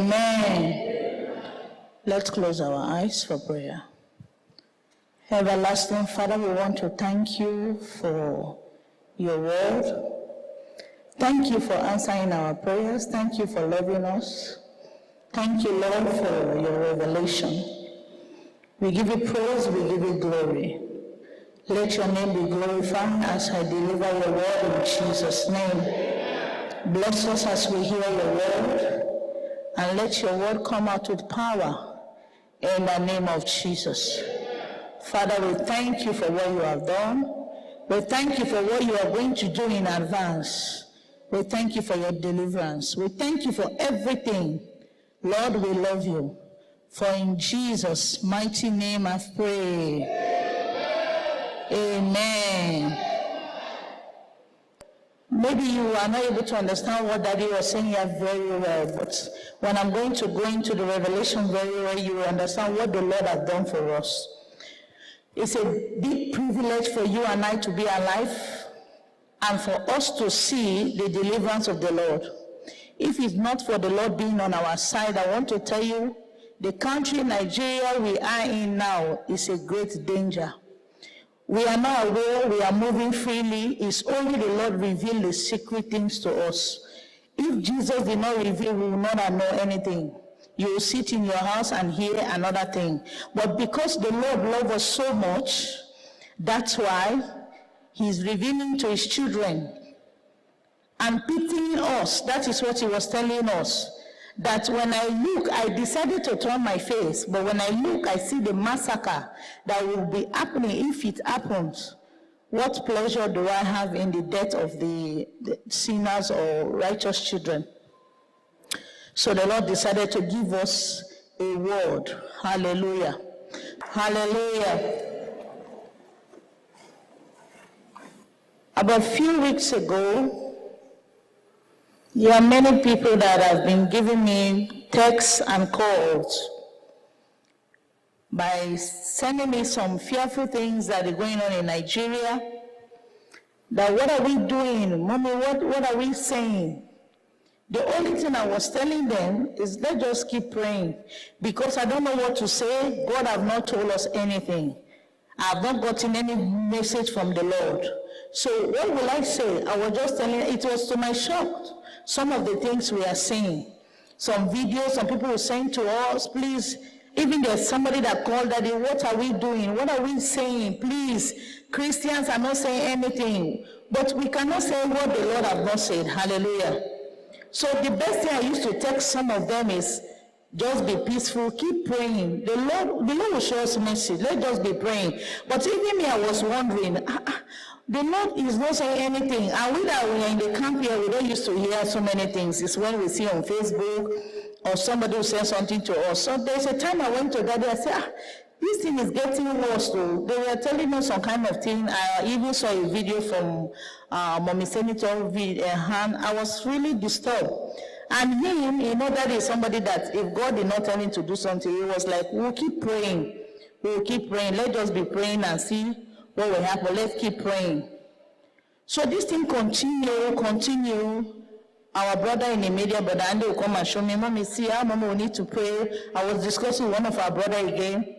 Amen. Let's close our eyes for prayer. Everlasting Father, we want to thank you for your word. Thank you for answering our prayers. Thank you for loving us. Thank you, Lord, for your revelation. We give you praise, we give you glory. Let your name be glorified as I deliver your word in Jesus' name. Bless us as we hear your word, and let your word come out with power in the name of Jesus. Father, we thank you for what you have done. We thank you for what you are going to do in advance. We thank you for your deliverance. We thank you for everything. Lord, we love you. For in Jesus' mighty name I pray. Amen. Maybe you are not able to understand what Daddy was saying here very well, but when I'm going to go into the revelation very well, you will understand what the Lord has done for us. It's a big privilege for you and I to be alive and for us to see the deliverance of the Lord. If it's not for the Lord being on our side, I want to tell you, the country Nigeria we are in now is a great danger. We are not aware, we are moving freely. It's only the Lord reveal the secret things to us. If Jesus did not reveal, we will not know anything. You will sit in your house and hear another thing. But because the Lord loves us so much, that's why he's revealing to his children and pitying us. That is what he was telling us. That when I look, I decided to turn my face, but when I look, I see the massacre that will be happening if it happens. What pleasure do I have in the death of the sinners or righteous children? So the Lord decided to give us a word. Hallelujah. Hallelujah. About a few weeks ago, there are many people that have been giving me texts and calls by sending me some fearful things that are going on in Nigeria. That what are we doing? Mommy, what are we saying? The only thing I was telling them is let's just keep praying, because I don't know what to say. God have not told us anything. I have not gotten any message from the Lord. So what will I say? I was just telling, it was to my shock, some of the things we are saying. Some videos, some people were saying to us, please, even there's somebody that called that, what are we doing? What are we saying? Please, Christians are not saying anything. But we cannot say what the Lord have not said. Hallelujah. So the best thing I used to text some of them is, just be peaceful, keep praying. The Lord will show us mercy. Let's just be praying. But even me, I was wondering, the Lord is not saying anything. And we that we are in the camp here, we don't used to hear so many things. It's when we see on Facebook or somebody who says something to us. So there's a time I went to Daddy, I said, this thing is getting worse too. They were telling us some kind of thing. I even saw a video from Mommy Senator Han. I was really disturbed. And him, that is somebody that if God did not tell him to do something, he was like, we'll keep praying. We'll keep praying. Let's just be praying and see what will happen. Let's keep praying. So this thing continue. Our brother in the media, Brother Andy, will come and show me, Mommy, see how Mama will need to pray. I was discussing with one of our brother again.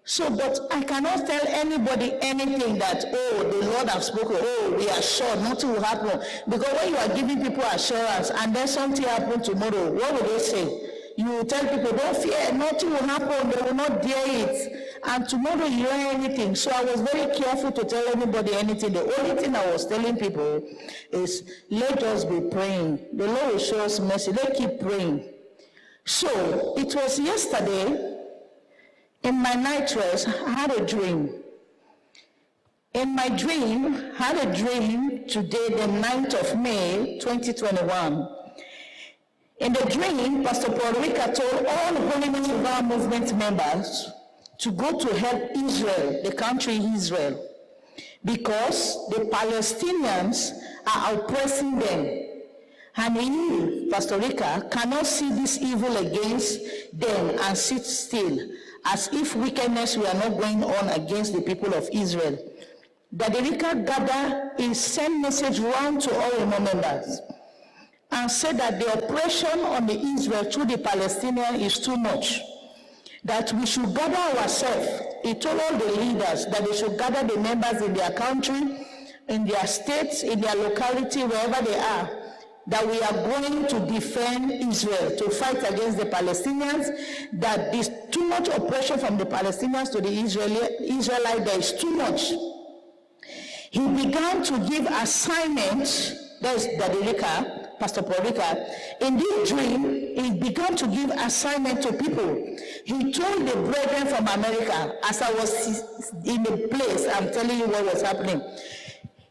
So, but I cannot tell anybody anything that, the Lord has spoken, we are sure nothing will happen. Because when you are giving people assurance and then something happens tomorrow, what will they say? You will tell people, don't fear, nothing will happen, they will not dare it. And tomorrow you hear anything. So I was very careful to tell anybody anything. The only thing I was telling people is, let us be praying. The Lord will show us mercy. Let's keep praying. So it was yesterday, in my night rest, I had a dream. In my dream, I had a dream today, the 9th of May, 2021. In the dream, Pastor Paul Rika told all Holiness Revival Movement members to go to help Israel, the country Israel, because the Palestinians are oppressing them. And he, Pastor Rika, cannot see this evil against them and sit still, as if wickedness were not going on against the people of Israel. Daddy Rika gather is send message round to all the members. and said that the oppression on the Israel through the Palestinians is too much, that we should gather ourselves. He told all the leaders that they should gather the members in their country, in their states, in their locality, wherever they are, that we are going to defend Israel, to fight against the Palestinians, that there's too much oppression from the Palestinians to the Israelites, there is too much. He began to give assignments, that's Dadirika, Pastor Porika. In this dream, he began to give assignment to people. He told the brethren from America, as I was in the place, I'm telling you what was happening.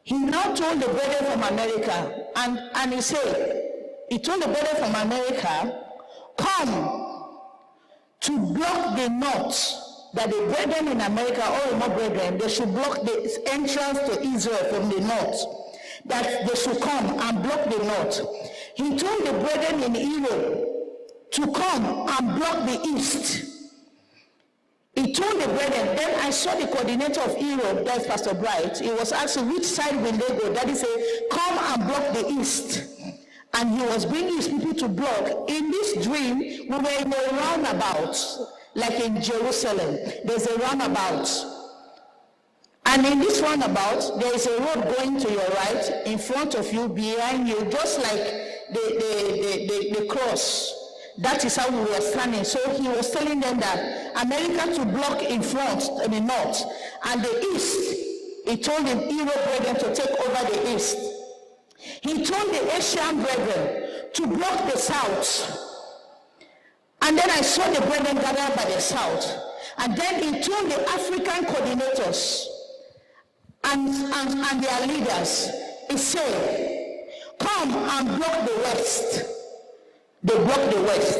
He now told the brethren from America, and he told the brethren from America, come to block the north, that the brethren in America, all remote brethren, they should block the entrance to Israel from the north, that they should come and block the north. He told the brethren in Europe to come and block the east. He told the brethren, then I saw the coordinator of Europe, that's Pastor Bright. He was asking which side will they go. Daddy said, come and block the east. And he was bringing his people to block. In this dream, we were in a roundabout, like in Jerusalem. There's a roundabout. And in this roundabout, there is a road going to your right, in front of you, behind you, just like the cross. That is how we were standing. So he was telling them that America to block in front, in the north, and the east. He told the Europe brethren to take over the east. He told the Asian brethren to block the south. And then I saw the brethren gathered by the south. And then he told the African coordinators and their leaders, he said, come and block the west. They blocked the west.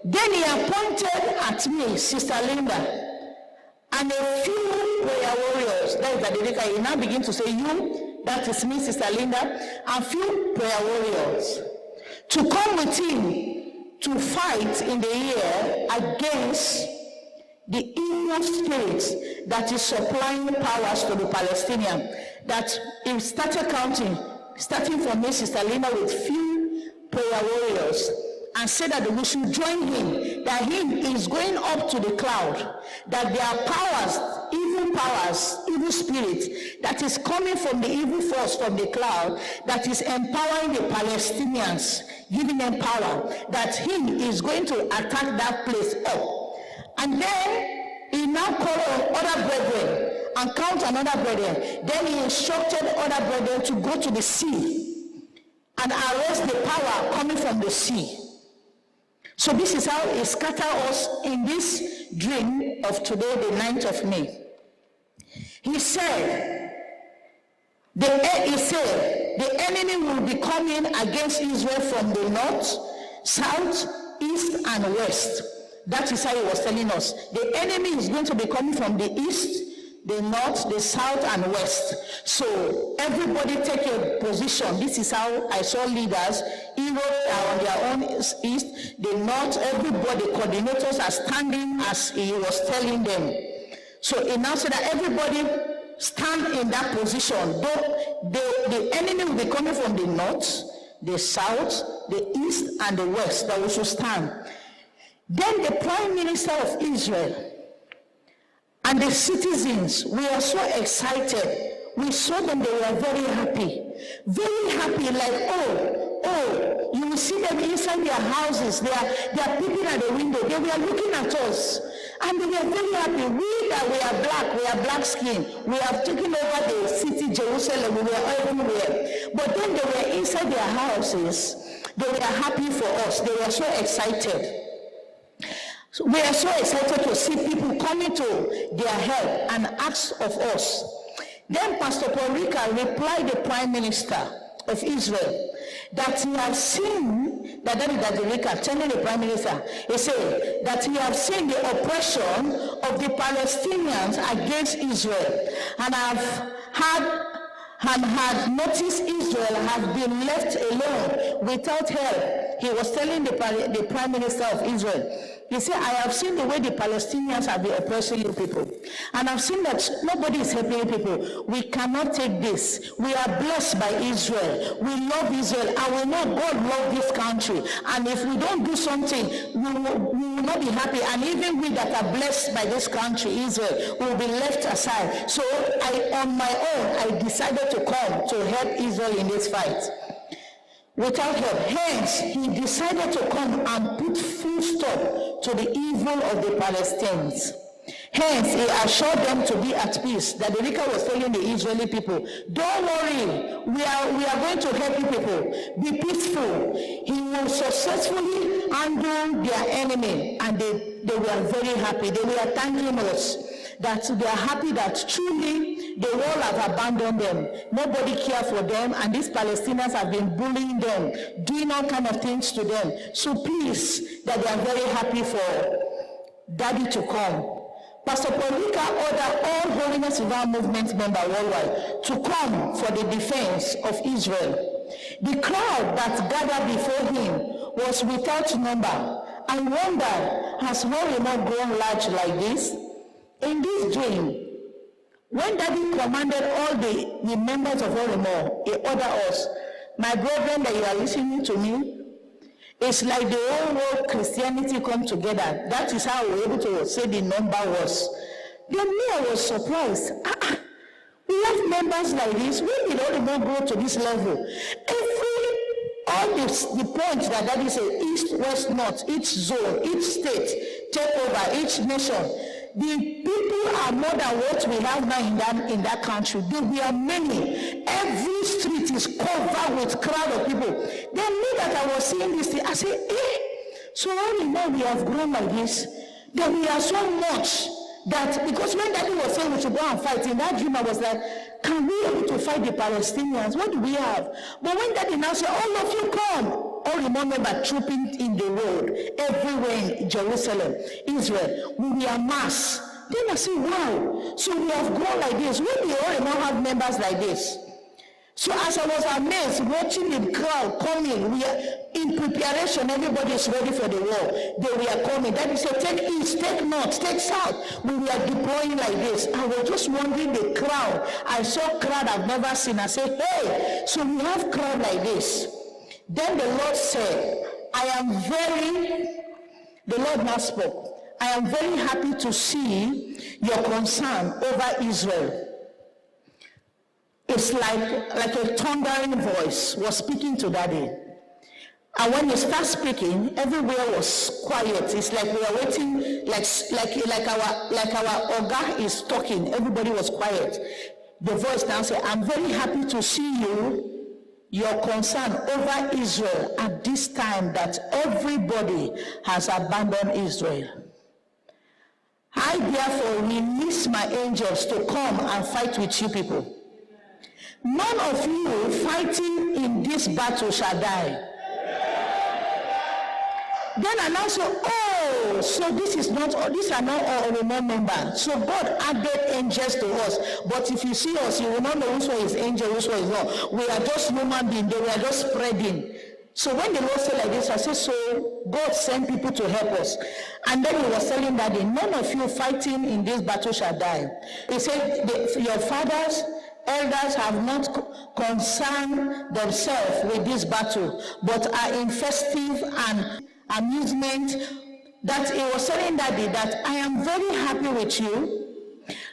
Then he appointed at me Sister Linda and a few prayer warriors. That is Dadirika. He now begin to say, you, that is me, Sister Linda, and few prayer warriors to come with him to fight in the year against the evil spirit that is supplying powers to the Palestinians. That he started counting, starting from me, Sister Linda, with few prayer warriors, and said that we should join him, that he is going up to the cloud, that there are powers, evil spirits, that is coming from the evil force from the cloud, that is empowering the Palestinians, giving them power, that he is going to attack that place up. And then he now called on other brethren and count another brethren. Then he instructed other brethren to go to the sea and arrest the power coming from the sea. So this is how he scattered us in this dream of today, the 9th of May. He said, the enemy will be coming against Israel from the north, south, east, and west. That is how he was telling us. The enemy is going to be coming from the east, the north, the south, and west. So everybody take your position. This is how I saw leaders. Europe are on their own east, the north, everybody, coordinators are standing as he was telling them. So he now said that everybody stand in that position. The enemy will be coming from the north, the south, the east, and the west, that we should stand. Then the Prime Minister of Israel and the citizens, we are so excited. We saw them, they were very happy, like, oh, you will see them inside their houses. They are peeping at the window. They were looking at us, and they were very happy. We are black skin. We have taken over the city, Jerusalem. We were everywhere. But then they were inside their houses. They were happy for us. They were so excited. So we are so excited to see people coming to their help and ask of us. Then Pastor Porika replied the Prime Minister of Israel that he has seen, that is Dadirika telling the Prime Minister, he said that he has seen the oppression of the Palestinians against Israel, and had noticed Israel has been left alone without help. he was telling the Prime Minister of Israel, he said, I have seen the way the Palestinians have been oppressing you people. And I've seen that nobody is helping you people. We cannot take this. We are blessed by Israel. We love Israel. And we know God loves this country. And if we don't do something, we will not be happy. And even we that are blessed by this country, Israel, will be left aside. So on my own, I decided to come to help Israel in this fight. Without help. Hence, he decided to come and put full stop to the evil of the Palestinians. Hence, he assured them to be at peace. That the Rika was telling the Israeli people, don't worry, we are going to help you people. Be peaceful. He will successfully handle their enemy. And they were very happy. They were thanking us that they are happy that truly the world have abandoned them. Nobody cared for them, and these Palestinians have been bullying them, doing all kind of things to them. So please, that they are very happy for Daddy to come. Pastor Paulika ordered all Holiness Revival Movement members worldwide to come for the defense of Israel. The crowd that gathered before him was without number. I wonder, has Holy not grown large like this? In this dream, when Daddy commanded all the members of Orimo, he ordered us, my brethren that you are listening to me, it's like the whole world Christianity come together. That is how we were able to say the number was. Then me, I was surprised. We have members like this. When did Orimo grow to this level? All the points that Daddy said, east, west, north, each zone, each state, take over, each nation. The people are more than what we have now in that country. We are many. Every street is covered with crowd of people. Then me that I was seeing this thing, I said, so only now we have grown like this, that we are so much that, because when Daddy was saying we should go and fight, in that dream I was like, can we be able to fight the Palestinians? What do we have? But when Daddy now said, all of you come, all remember trooping in the road, everywhere in Jerusalem, Israel, we are mass. Then I said, wow, so we have grown like this. We all now have members like this. So as I was amazed, watching the crowd coming, we are in preparation, everybody is ready for the war. They were coming. Daddy said, take east, take north, take south. We were deploying like this. I was just wondering the crowd. I saw a crowd I've never seen. I said, hey, so we have crowd like this. Then the Lord said, the Lord now spoke, I am very happy to see your concern over Israel. It's like a thundering voice was speaking to Daddy. And when you start speaking, everywhere was quiet. It's like we are waiting, like our Oga is talking. Everybody was quiet. The voice now said, I'm very happy to see your concern over Israel at this time that everybody has abandoned Israel. I therefore release my angels to come and fight with you people. None of you fighting in this battle shall die. Then I now say, so these are not all members. So God added angels to us. But if you see us, you will not know which one is angel, which one is not. We are just human beings. They were just spreading. So when the Lord said like this, I said, so God sent people to help us. And then he was telling Daddy, none of you fighting in this battle shall die. He said, your fathers, elders have not concerned themselves with this battle, but are in festive and amusement. That he was telling Daddy that I am very happy with you,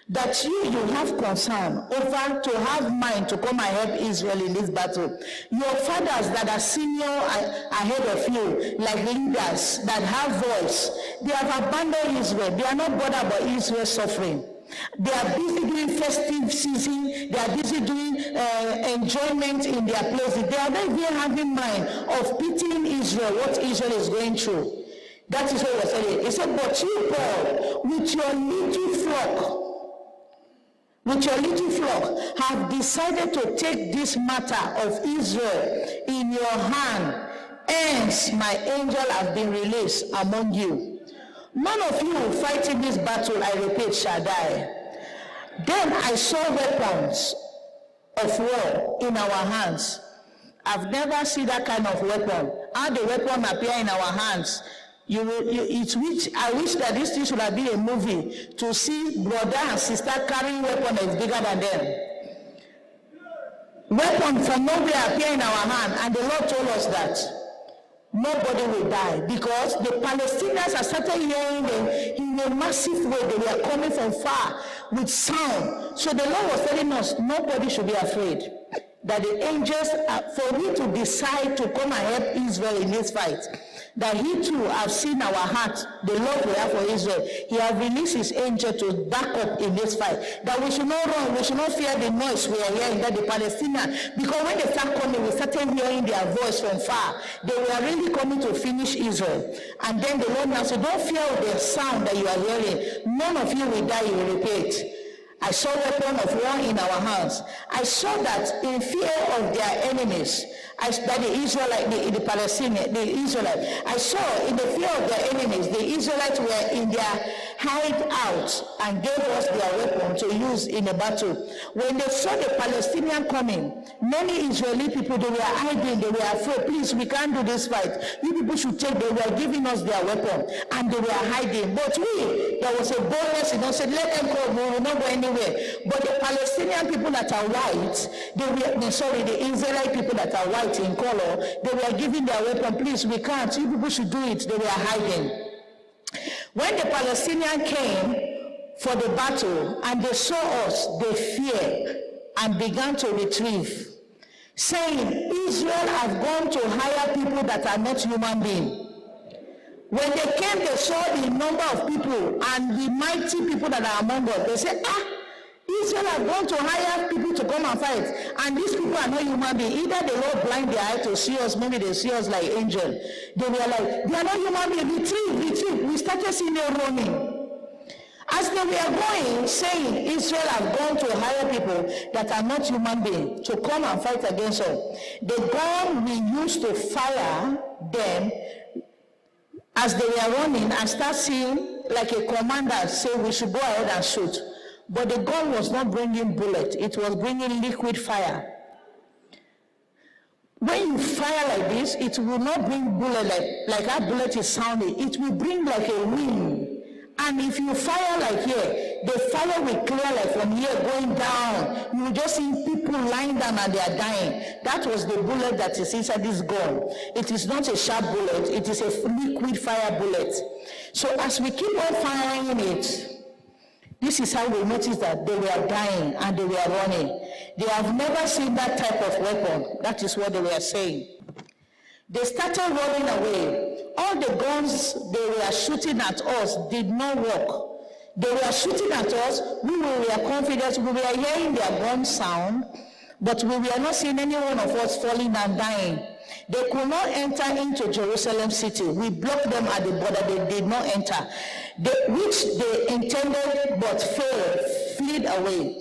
that you have concern over to have mind to come and help Israel in this battle. Your fathers that are senior ahead of you, like leaders that have voice, they have abandoned Israel. They are not bothered about Israel suffering. They are busy doing festive season. They are busy doing enjoyment in their places. They are not even having mind of pitying Israel, what Israel is going through. That is what he was saying. He said, but you, Paul, with your little flock, have decided to take this matter of Israel in your hand. Hence, my angel has been released among you. None of you fighting this battle, I repeat, shall die. Then I saw weapons of war in our hands, I've never seen that kind of weapon. How the weapon appear in our hands. I wish that this thing should have been a movie to see brother and sister carrying weapon that is bigger than them. Weapon from nowhere appear in our hand, and the Lord told us that nobody will die, because the Palestinians are started hearing them in a massive way. They were coming from far with sound. So the Lord was telling us nobody should be afraid. That the angels, for me to decide to come and help Israel in this fight, that he too have seen our heart, the love we have for Israel. He has released his angel to back up in this fight. That we should not run, we should not fear the noise we are hearing, that the Palestinians, because when they start coming, we started hearing their voice from far. They were really coming to finish Israel. And then the Lord now said, don't fear the sound that you are hearing. None of you will die, you will repeat. I saw weapon of war in our hands. I saw that in fear of their enemies, that the Israelites, the Palestinians, the Israelites, I saw in the fear of their enemies, the Israelites were in their hideout and gave us their weapon to use in a battle. When they saw the Palestinian coming, many Israeli people, they were hiding, they were afraid. Please, we can't do this fight. You people should take, they were giving us their weapon and they were hiding. But there was a boldness, said, let them go, we will not go anywhere. But the Palestinian people that are white, the Israelite people that are white in color, they were giving their weapon. Please, we can't. You people should do it. They were hiding. When the Palestinians came for the battle and they saw us, they feared and began to retrieve, saying, Israel have gone to hire people that are not human beings. When they came, they saw the number of people and the mighty people that are among us. They said, Israel have gone to hire people to come and fight, and these people are not human beings. Either the Lord blind their eye to see us, maybe they see us like angels. They were like, they are not human beings. Retreat. We started seeing them running. As they were going, saying, Israel have gone to hire people that are not human beings to come and fight against us. The gun we used to fire them, as they were running, and start seeing like a commander say we should go ahead and shoot. But the gun was not bringing bullets, it was bringing liquid fire. When you fire like this, it will not bring bullet like that bullet is sounding. It will bring like a wind. And if you fire like here, the fire will clear like from here going down. You will just see people lying down and they are dying. That was the bullet that is inside this gun. It is not a sharp bullet, it is a liquid fire bullet. So as we keep on firing it, this is how we notice that they were dying and they were running. They have never seen that type of weapon. That is what they were saying. They started running away. All the guns they were shooting at us did not work. They were shooting at us. We were confident. We were hearing their gun sound, but we were not seeing any one of us falling and dying. They could not enter into Jerusalem city. We blocked them at the border. They did not enter. Which they intended but failed, fled away.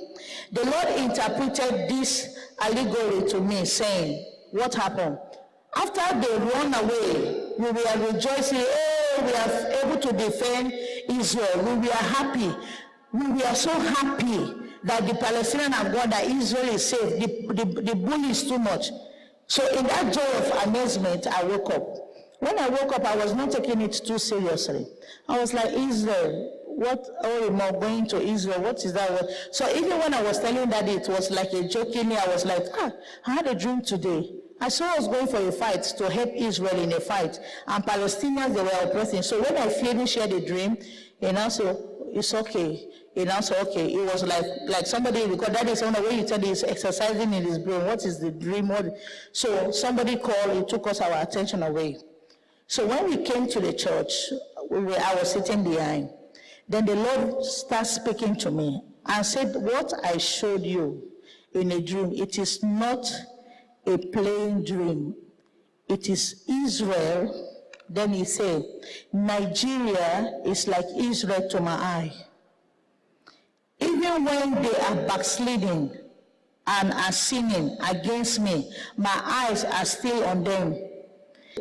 The Lord interpreted this allegory to me, saying, what happened? After they run away, we were rejoicing, we are able to defend Israel. We were happy. We were so happy that the Palestinians have gone, that Israel is safe. The bully is too much. So in that joy of amazement, I woke up. When I woke up, I was not taking it too seriously. I was like, Israel, what am I going to Israel? What is that? So even when I was telling that it was like a jokingly, I was like, I had a dream today. I saw us going for a fight to help Israel in a fight, and Palestinians, they were oppressing. So when I finished the dream, said, it's okay. Said, okay. It was like somebody, because that is one of the way you tell he's exercising in his brain. What is the dream? So somebody called, it took us our attention away. So when we came to the church, I was sitting behind. Then the Lord started speaking to me and said, what I showed you in a dream, it is not a plain dream. It is Israel. Then he said, Nigeria is like Israel to my eye. Even when they are backsliding and are sinning against me, my eyes are still on them.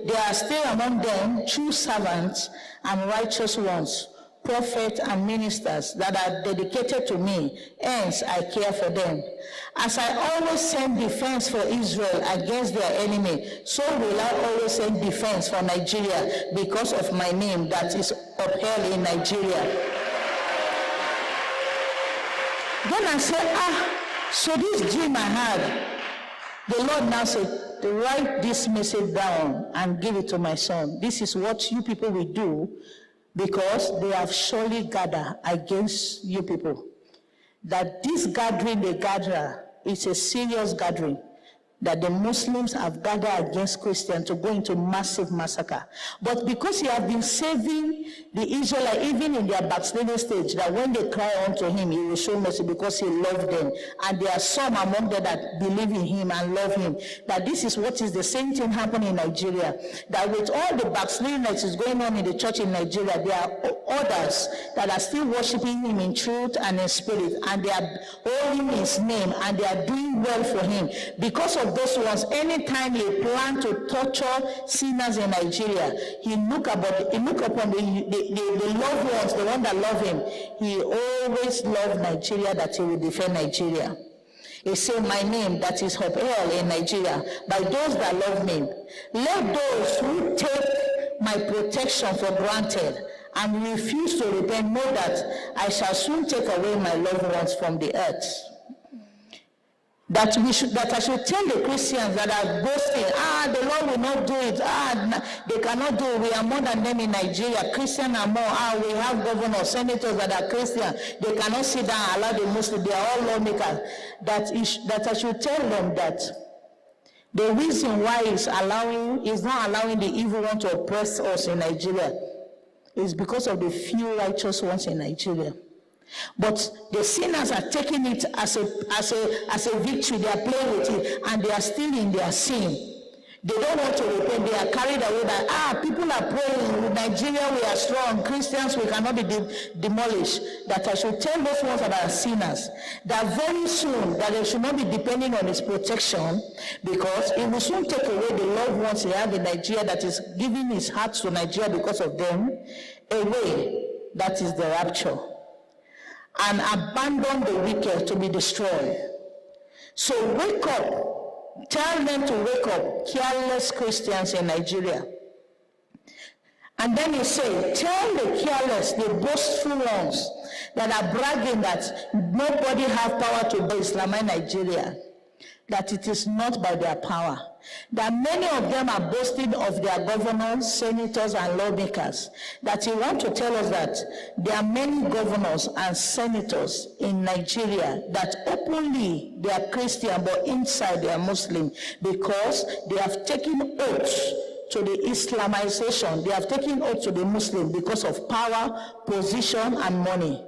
There are still among them true servants and righteous ones prophets, and ministers that are dedicated to me, hence I care for them. As I always send defense for Israel against their enemy, so will I always send defense for Nigeria because of my name that is upheld in Nigeria. Then I said, so this dream I had, the Lord now said, write this message down and give it to my son. This is what you people will do because they have surely gathered against you people. That this gathering they gather is a serious gathering. That the Muslims have gathered against Christians to go into massive massacre. But because he has been saving the Israelites, even in their backsliding stage, that when they cry unto him, he will show mercy because he loved them. And there are some among them that believe in him and love him. That this is what is the same thing happening in Nigeria. That with all the backsliding that is going on in the church in Nigeria, there are others that are still worshiping him in truth and in spirit. And they are holding his name and they are doing well for him. Because of those ones, anytime he planned to torture sinners in Nigeria, he look upon the loved ones, the one that love him. He always loved Nigeria, that he will defend Nigeria. He said, my name that is upheld in Nigeria by those that love me. Let those who take my protection for granted and refuse to repent know that I shall soon take away my loved ones from the earth. That I should tell the Christians that are boasting, the Lord will not do it, they cannot do it, we are more than them in Nigeria, Christians are more, we have governors, senators that are Christian, they cannot sit down and allow the Muslims, they are all lawmakers, that I should tell them that the reason why he's not allowing the evil one to oppress us in Nigeria is because of the few righteous ones in Nigeria. But the sinners are taking it as a victory. They are playing with it, and they are still in their sin. They don't want to repent. They are carried away that people are praying. In Nigeria, we are strong. Christians, we cannot be demolished. That I should tell those ones that are sinners that very soon that they should not be depending on his protection, because it will soon take away the loved ones he have in Nigeria that is giving his heart to Nigeria because of them away. That is the rapture. And abandon the wicked to be destroyed. So wake up. Tell them to wake up, careless Christians in Nigeria. And then he said, tell the careless, the boastful ones that are bragging that nobody have power to Islamize Nigeria, that it is not by their power. That many of them are boasting of their governors, senators, and lawmakers. That he wants to tell us that there are many governors and senators in Nigeria that openly they are Christian, but inside they are Muslim, because they have taken oaths to the Islamization. They have taken oath to the Muslim because of power, position, and money.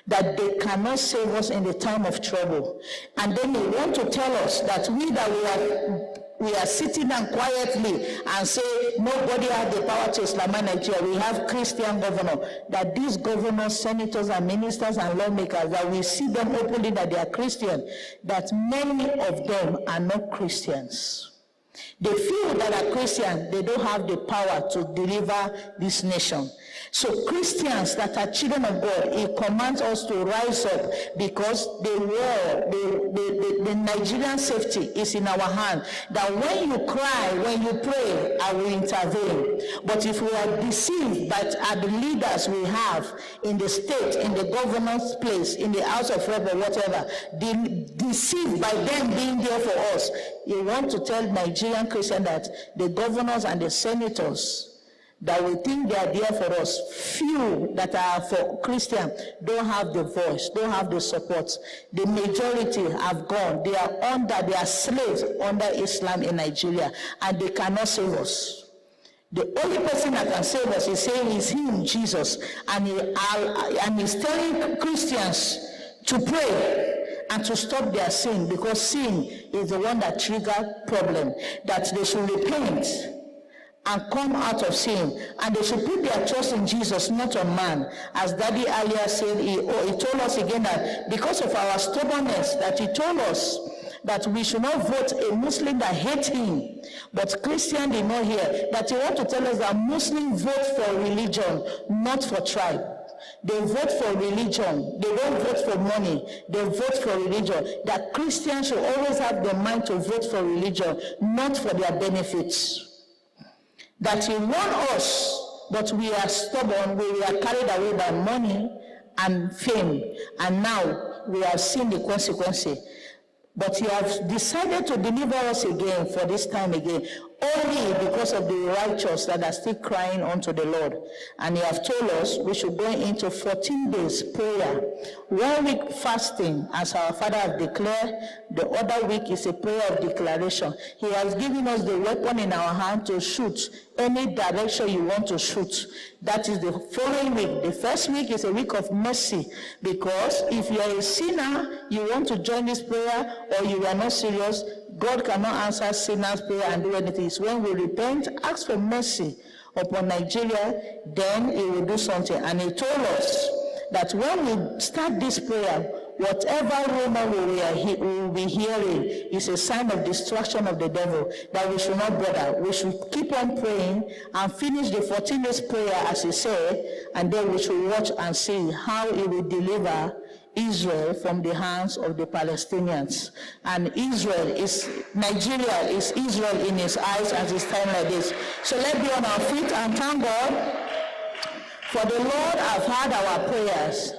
That they cannot save us in the time of trouble. And then they want to tell us that we are sitting down quietly and say nobody has the power to Islamize Nigeria. We have Christian governors. That these governors, senators, and ministers and lawmakers, that we see them openly that they are Christian, that many of them are not Christians. The few that are Christian, they don't have the power to deliver this nation. So Christians that are children of God, he commands us to rise up, because the Nigerian safety is in our hand. That when you cry, when you pray, I will intervene. But if we are deceived by the leaders we have in the state, in the governor's place, in the House of Rep or whatever, deceived by them being there for us, you want to tell Nigerian Christians that the governors and the senators that we think they are there for us, few that are for Christian, don't have the voice, don't have the support. The majority have gone. They are slaves under Islam in Nigeria, and they cannot save us. The only person that can save us is saying is him, Jesus, and he's telling Christians to pray and to stop their sin, because sin is the one that triggers problem, that they should repent and come out of sin, and they should put their trust in Jesus, not on man. As Daddy earlier said, he told us again that because of our stubbornness, that he told us that we should not vote a Muslim that hates him. But Christian did not hear that. He want to tell us that Muslims vote for religion, not for tribe. They vote for religion. They don't vote for money. They vote for religion. That Christians should always have the mind to vote for religion, not for their benefits. That he won us, but we are stubborn. We are carried away by money and fame. And now we have seen the consequences. But he has decided to deliver us again for this time again, only because of the righteous that are still crying unto the Lord. And he has told us we should go into 14 days prayer, 1 week fasting, as our Father has declared. The other week is a prayer of declaration. He has given us the weapon in our hand to shoot any direction you want to shoot. That is the following week. The first week is a week of mercy, because if you are a sinner, you want to join this prayer, or you are not serious, God cannot answer sinners' prayer and do anything. It's when we repent, ask for mercy upon Nigeria, then he will do something. And he told us that when we start this prayer, whatever rumor we will be hearing is a sign of destruction of the devil, that we should not bother. We should keep on praying and finish the 14 days prayer as he said, and then we should watch and see how he will deliver Israel from the hands of the Palestinians. And Nigeria is Israel in his eyes as it's time like this. So let's be on our feet and thank God, for the Lord has heard our prayers.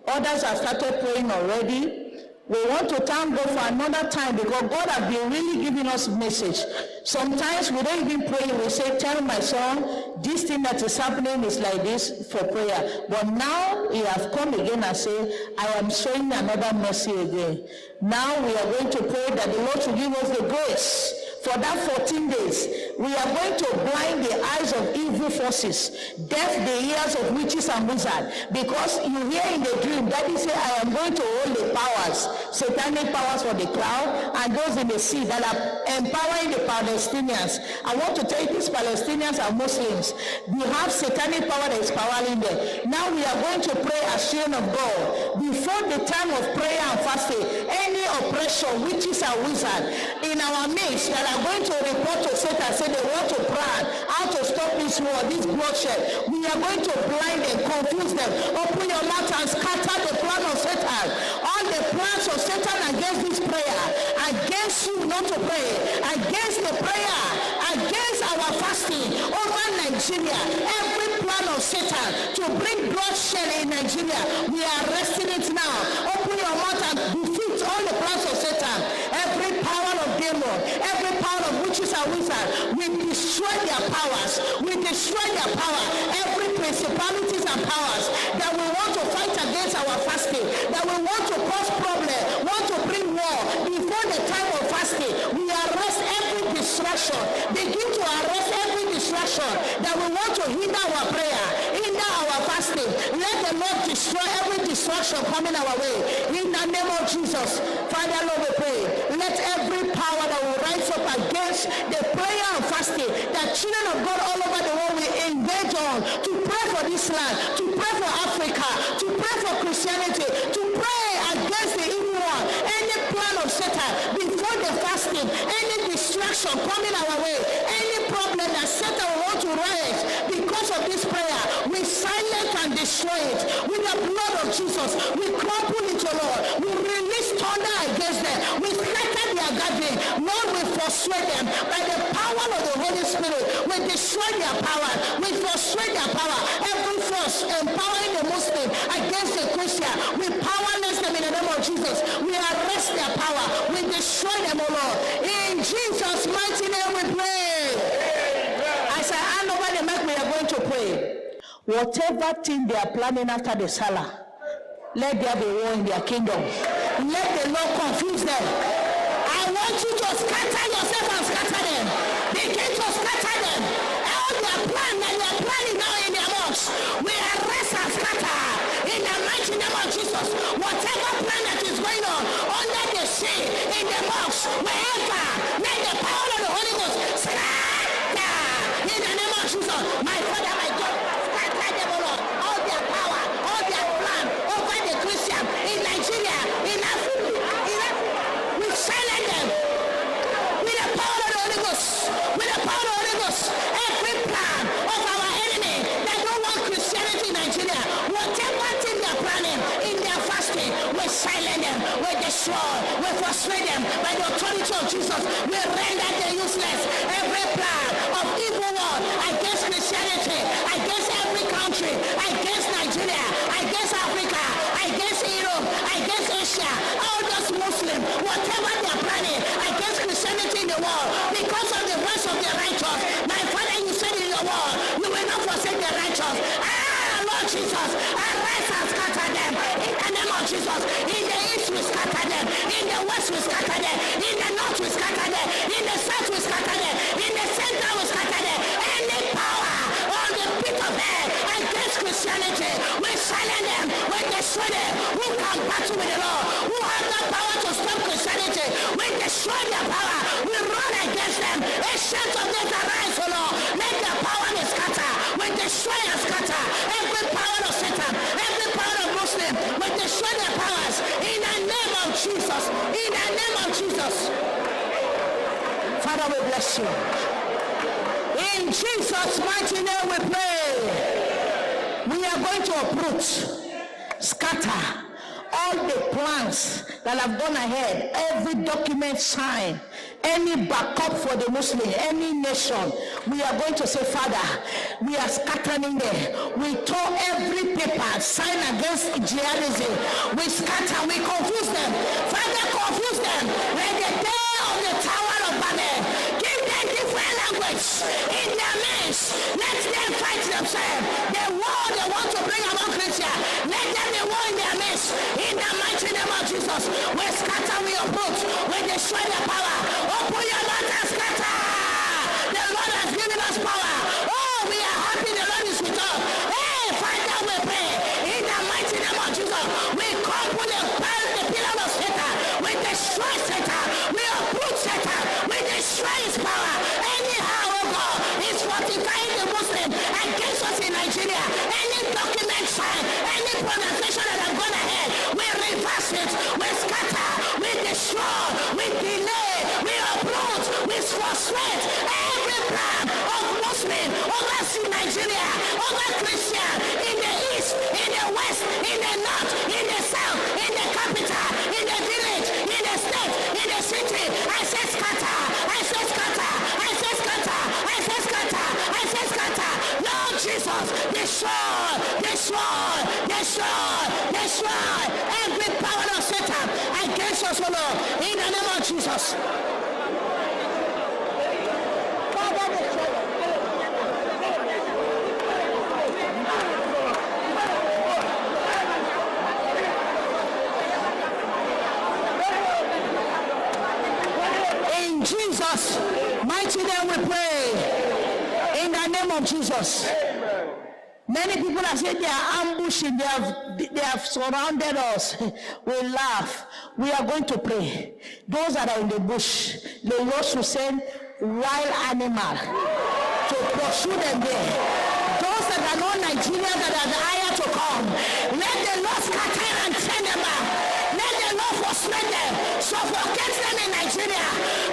Others have started praying already. We want to thank God for another time, because God has been really giving us message. Sometimes we don't even pray. We say, tell my son, this thing that is happening is like this for prayer. But now he has come again and say, I am showing another mercy again. Now we are going to pray that the Lord should give us the grace. For that 14 days, we are going to blind the eyes of evil forces, deaf the ears of witches and wizards. Because you hear in the dream, Daddy say, I am going to hold the powers, satanic powers for the cloud, and those in the sea that are empowering the Palestinians. I want to tell you, these Palestinians are Muslims. We have satanic power that is powering them. Now we are going to pray as children of God. Before the time of prayer and fasting, any oppression, witches and wizards in our midst that are going to report to Satan, say they want to plan how to stop this war, this bloodshed, we are going to blind them, confuse them. Open your mouth and scatter the plan of Satan. All the plans of Satan against this prayer, against you not to pray, against the prayer, against our fasting over Nigeria, every plan of Satan to bring bloodshed in Nigeria, we are arresting it now. Open your mouth and defeat all the plans of Satan. Every power of demon, every power of witches and wizards, we destroy their powers. We destroy their power. Every principalities and powers that we want to fight against our fasting, that we want to cause problem, want to bring war before the time of fasting, we arrest every distraction. Begin to arrest every distraction that we want to hinder our prayer, hinder our fasting. Let the Lord destroy every distraction coming our way. In the name of Jesus, Father, Lord, we pray. Let every power that will rise up against the prayer and fasting that children of God all over the world will engage on to pray for this land, to pray for Africa, to pray for Christianity, to pray against the evil one. Any plan of Satan before the fasting, any distraction coming our way, any problem that Satan will want to raise because of this prayer, we silence and destroy it with the blood of Jesus. We crumple it, Lord. We release thunder against them. We scatter their gathering. Lord, we frustrate them by the power of the Holy Spirit. We destroy their power. We frustrate their power. Every force empowering the Muslim against the Christian, we powerless them in the name of Jesus. We arrest their power. We destroy them, O Lord. In Jesus' mighty name we pray. As I hand over the mic, we are going to pray. Whatever thing they are planning after the Salah, let there be war in their kingdom. Let the Lord confuse them. I want you to scatter yourself and scatter them. Begin to scatter them. All their plan that they are planning now in their mouths, we arrest and scatter in the mighty name of Jesus. Whatever plan that is going on under the sea, in the mouths, wherever, let the power of the Holy Ghost scatter in the name of Jesus. My Father, my God, scatter them, O Lord. All their power, all their plan over the Christian in Nigeria, in Africa, we silence them with the power of the Holy Ghost. With the power of the Holy Ghost, every plan of our enemy that don't want Christianity destroy, we frustrate them by the authority of Jesus. We render them useless. Every plan of evil one against Christianity, against every country, against Nigeria, against Africa, against Europe, against Asia, all those Muslims, whatever they are planning against Christianity in the world, because of the voice of the righteous. My Father, you said in your word, you will not forsake the righteous. Lord Jesus, arise and scatter them in the name of Jesus. In the east we scatter them, in the west we scatter them, in the north we scatter them, in the south we scatter them, in the center we scatter them. Any power on the pit of hell against Christianity, we silence them, we destroy them. Who can battle with the Lord? Who have the power to stop Christianity? We destroy their power. We run against them. Ancient of death, arise, O Lord. Let their power be scattered. We destroy and scatter every power of Satan, every power of Muslim. We destroy their powers in the name of Jesus. In the name of Jesus. Father, we bless you. In Jesus' mighty name we pray. We are going to uproot, scatter all the plans that have gone ahead, every document signed, any backup for the Muslim, any nation. We are going to say, Father, we are scattering them. We tore every paper signed against jihadism. We scatter, we confuse them. Father, confuse them. Like the day of the Tower of Babel, give them different language in their midst. Let them fight themselves. The war they want to bring about Christians, let them be war in their midst. In the mighty name of Jesus, we scatter, we uproot, we destroy the power. Open your mouth and scatter. The Lord has given us power. Oh, we are happy the Lord is with us. Hey, Father, we pray. In the mighty name of Jesus, we crumple the pillar of Satan. We destroy Satan. We uproot Satan. We destroy his power. Anyhow, oh God, is fortifying the Muslim against us in Nigeria. Any document signed, any pronunciation that have gone ahead, we reverse it. We scatter. We destroy. We delay. We uproot. We frustrate every plan of Muslim over Nigeria, over Christian, in the east, in the west, in the north, in the south, in the capital, in the village, in the state, in the city. I say scatter. I say scatter. I say scatter. I say scatter. I say scatter. Lord Jesus, destroy, destroy, destroy, destroy every power of Satan against us, O Lord, in the name of Jesus. Jesus, mighty name we pray. In the name of Jesus. Many people have said they are ambushing, they have surrounded us. We laugh. We are going to pray. Those that are in the bush, the Lord should send wild animal to pursue them there. Those that are not Nigerians that are hired to come, let the Lord scatter and send them back. Let the Lord frustrate them, suffocate them in Nigeria.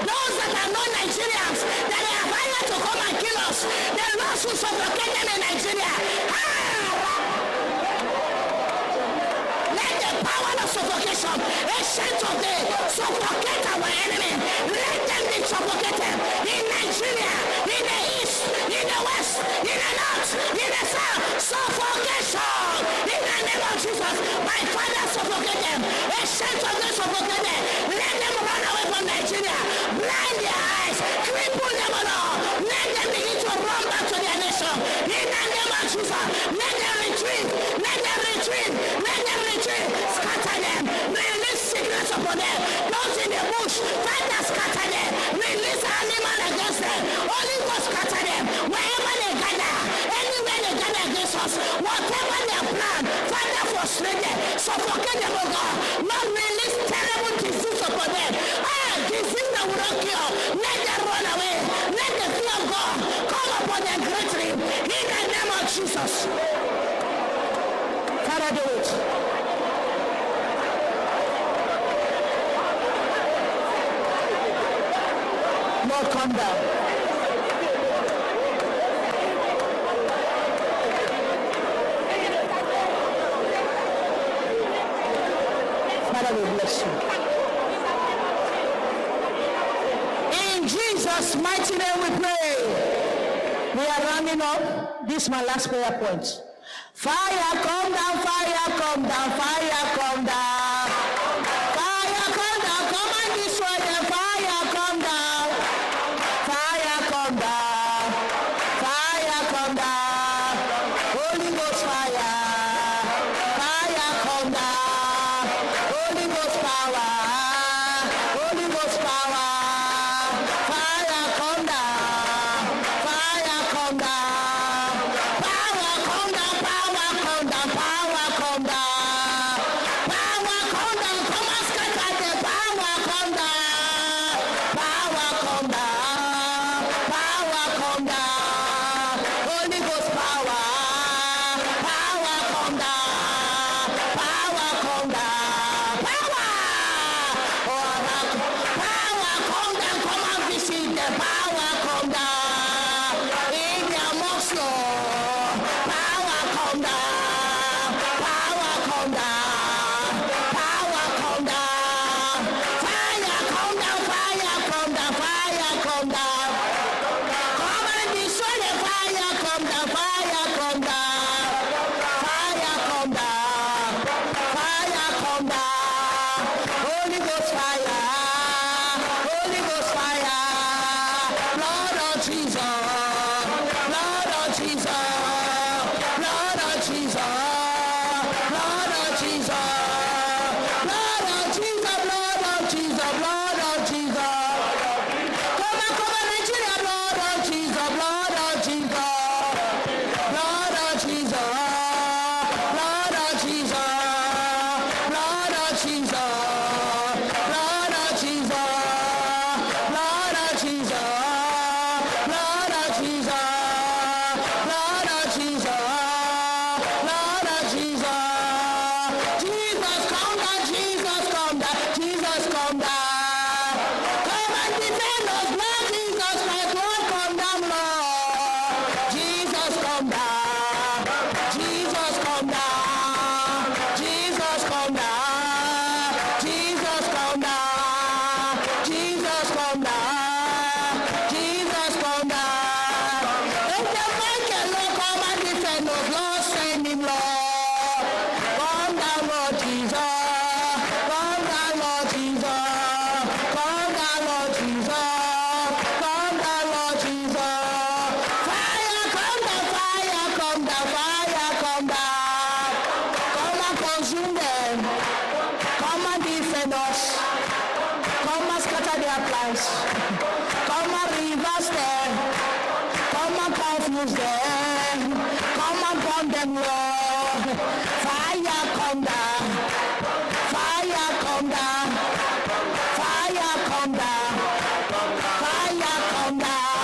Those that are not Nigerians that are hired to come and kill us, the Lord should suffocate them in Nigeria. Let the power of suffocation, ancient of the suffocate our enemy. Let them be suffocated in Nigeria, in the east, in the west, in the north, in the south. Suffocation in the name of Jesus. My Father, suffocate them. Ancient of the suffocate them. Let them run away from Nigeria. Blind their eyes. Cripple them all. Let them begin to run back to their nation. In the name of Jesus. Let them retreat. Let them retreat. Let them retreat. Scatter them. Release sickness upon them. Those in the bush, Father, scatter them. Release animal against them. Holy Ghost, scatter them. Wherever they gather, anywhere they gather against us, whatever their plan, Father, frustrate them. Suffocate them, oh God. Not release terrible disease upon them. Disease that will not cure. Let them run away. Let the fear of God come upon them greatly. In the name of Jesus. Father, do it. Lord, come down. Father, we bless you. Jesus' mighty name we pray. We are rounding up. This is my last prayer point. Fire come down, fire come down, fire come down. Fire come down, come and destroy them. Fire come down. Fire come down. Fire come down. Holy Ghost fire. Fire come down. Holy Ghost power. Holy Ghost power. Fire come down. Fire come down. Power come down. Power come down. Power come down. Power come down. Come and scatter the power come down. Power come down. Power come down. Holy Ghost power. Power come down. Power come down. Power. Power come down. Come and visit the power come down. In their most Lord. Power come down. Power come down. Power come down. Fire come down. Fire come down. Fire come down. Come and destroy the fire come down. Fire come down. Fire come down. Fire come down. Holy Ghost fire. Holy Ghost fire. Lord of Jesus. Lord of Jesus. Lord of Jesus. Lord of Jesus. Lord of Jesus. Lord of Jesus. Lord of Jesus. Come on, Nigeria. Lord of Jesus. Lord of Jesus. Lord of Jesus. Lord of Jesus. Lord of Jesus. Lord of Jesus. Lord of Jesus. Lord of Jesus. Lord of Jesus. Lord of Jesus. Jesus come down. Jesus come down. Jesus come down. Come and defend us, Lord Jesus Christ. Lord come down, Lord. Jesus come down. Jesus come down. Jesus come down. Jesus come down. Jesus come down. Jesus come down. If the Michael Lord come and defend us, Lord send him, Lord. Come down, Lord Jesus. Come down, Lord Jesus. Come down, Lord Jesus. Come down, Lord Jesus. Fire come down, fire come down, fire come down. Come and consume them. Come and defend us. Come and scatter their plans. Come and reverse them. Come and confuse them. Come and burn them, Lord. Fire come down. Fire come down. Fire come down. Fire come down.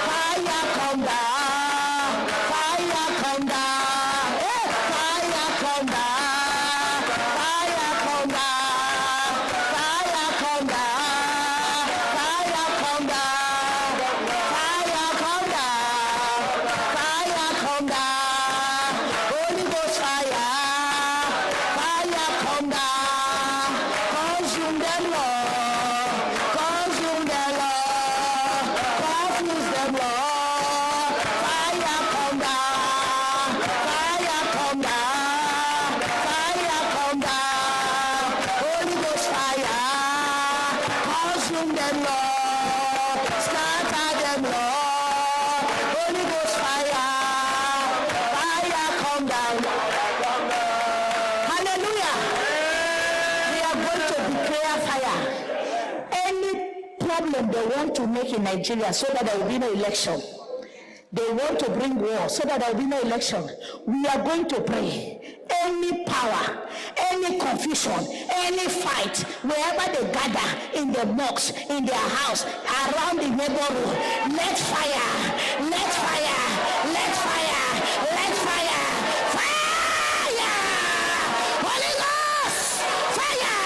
Fire come down. Fire come down. Fire come down. Fire come down. Fire come down. Fire come down. Fire come down. Fire come down. Holy Ghost fire. Fire come down. Consume them, Lord. Consume them, Lord. Confuse them, Lord. Fire come down. Fire come down. Fire come down. Holy Ghost fire. Consume them, Lord. Scatter them, Lord. Holy Ghost fire. Fire come down. Hallelujah. We are going to declare fire. Any problem they want to make in Nigeria so that there will be no election. They want to bring war so that there will be no election. We are going to pray. Any power, any confusion, any fight, wherever they gather, in their mosques, in their house, around the neighborhood, let fire, let fire, let fire, let fire, fire! Holy Ghost, fire!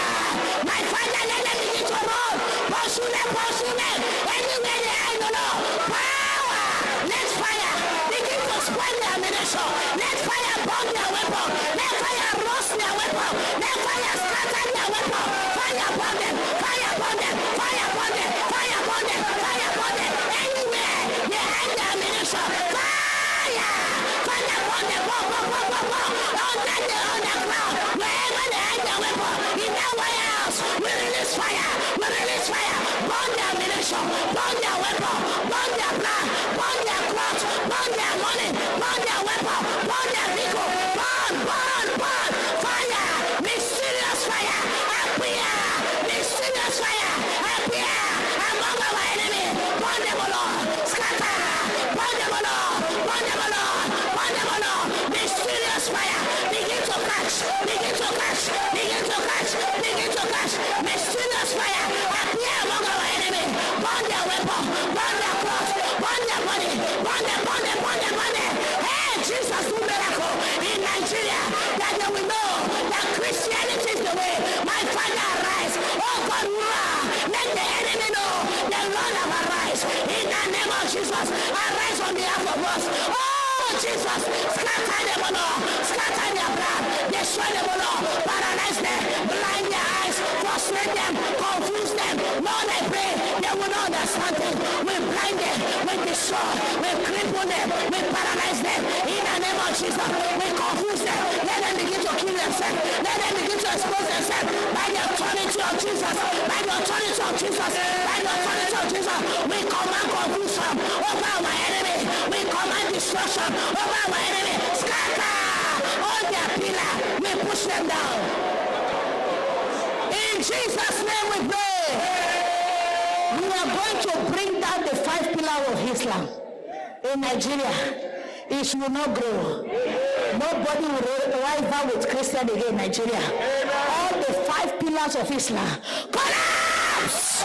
My Father, let them begin to run. Pursue them, anywhere they are, no, power, let fire begin to spread their ammunition. Let fire burn their weapon. Let fire roast their weapon. Let fire scatter their weapon. Fire burn them. Fire burn them. Fire burn them. Fire burn them. Fire catch, begin to catch, begin to catch. Mysterious fire appear among our enemy. Burn their weapon, burn their clothes, burn their body, burn their body, burn their body. Hey, Jesus, do miracle in Nigeria that they will know that Christianity is the way. My Father, arise. Oh God, let the enemy know the Lord have arise. In the name of Jesus, arise on behalf of us. Oh Jesus, scatter them all, scatter their blood, destroy them all, paralyze them, blind their eyes, frustrate them, confuse them. Lord, I pray they will not understand them. We blind them, we destroy, we cripple them, we paralyze them. In the name of Jesus, we confuse them. Let them begin to kill themselves. Let them begin to expose themselves by the authority of Jesus. By the authority of Jesus. By the authority of Jesus. We command confusion over our enemy. We command destruction over our enemy. Scatter all their pillar. We push them down. In Jesus' name we pray. We are going to bring down the 5 pillars of Islam in Nigeria. It will not grow. Nobody will rival with Christian again in Nigeria. All the 5 pillars of Islam collapse.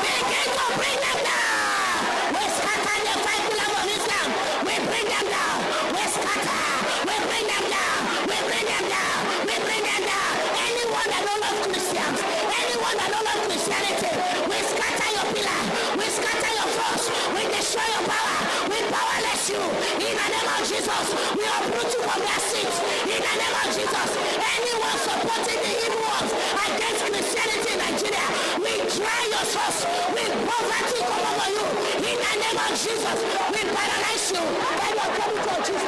Begin to bring them down. We scatter the 5 pillars of Islam. We bring them down. We scatter. We bring them down. We bring them down. We bring them down. Anyone that don't love Christians, anyone that don't love Christianity, we scatter your pillar. We scatter your force. We destroy your power. We powerless you. In the name of Jesus, we uproot you from their seats. In the name of Jesus, anyone supporting the evil ones against Christianity in Nigeria, we dry your source. We poverty come over you. In the name of Jesus, we paralyze you. By the authority of Jesus.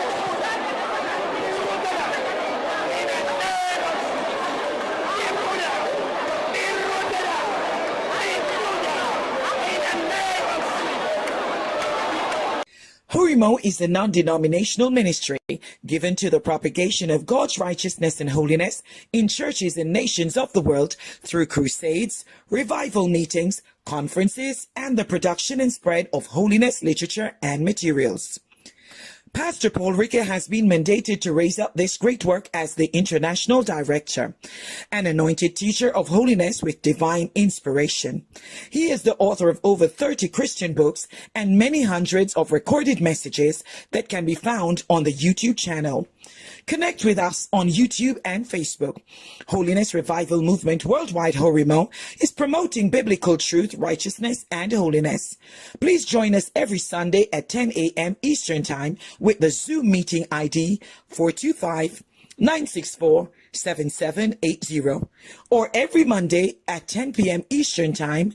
Horimo is a non-denominational ministry given to the propagation of God's righteousness and holiness in churches and nations of the world through crusades, revival meetings, conferences, and the production and spread of holiness literature and materials. Pastor Paul Ricker has been mandated to raise up this great work as the international director, an anointed teacher of holiness with divine inspiration. He is the author of over 30 Christian books and many hundreds of recorded messages that can be found on the YouTube channel. Connect with us on YouTube and Facebook. Holiness Revival Movement Worldwide Horimo is promoting biblical truth, righteousness, and holiness. Please join us every Sunday at 10 a.m. Eastern Time with the Zoom meeting ID 425-964-7780, or every Monday at 10 p.m. Eastern Time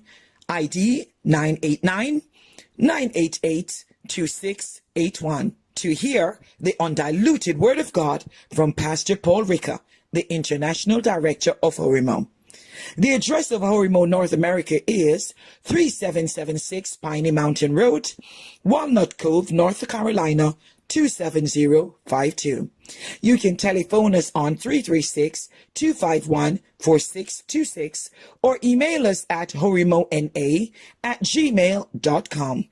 ID 989-988-2681. to hear the undiluted Word of God from Pastor Paul Ricker, the International Director of Horimo. The address of Horimo North America is 3776 Piney Mountain Road, Walnut Cove, North Carolina, 27052. You can telephone us on 336-251-4626 or email us at horimona@gmail.com.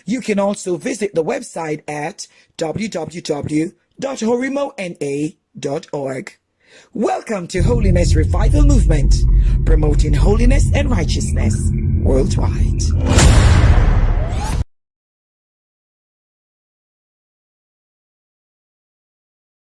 You can also visit the website at www.horimona.org. Welcome to Holiness Revival Movement, promoting holiness and righteousness worldwide.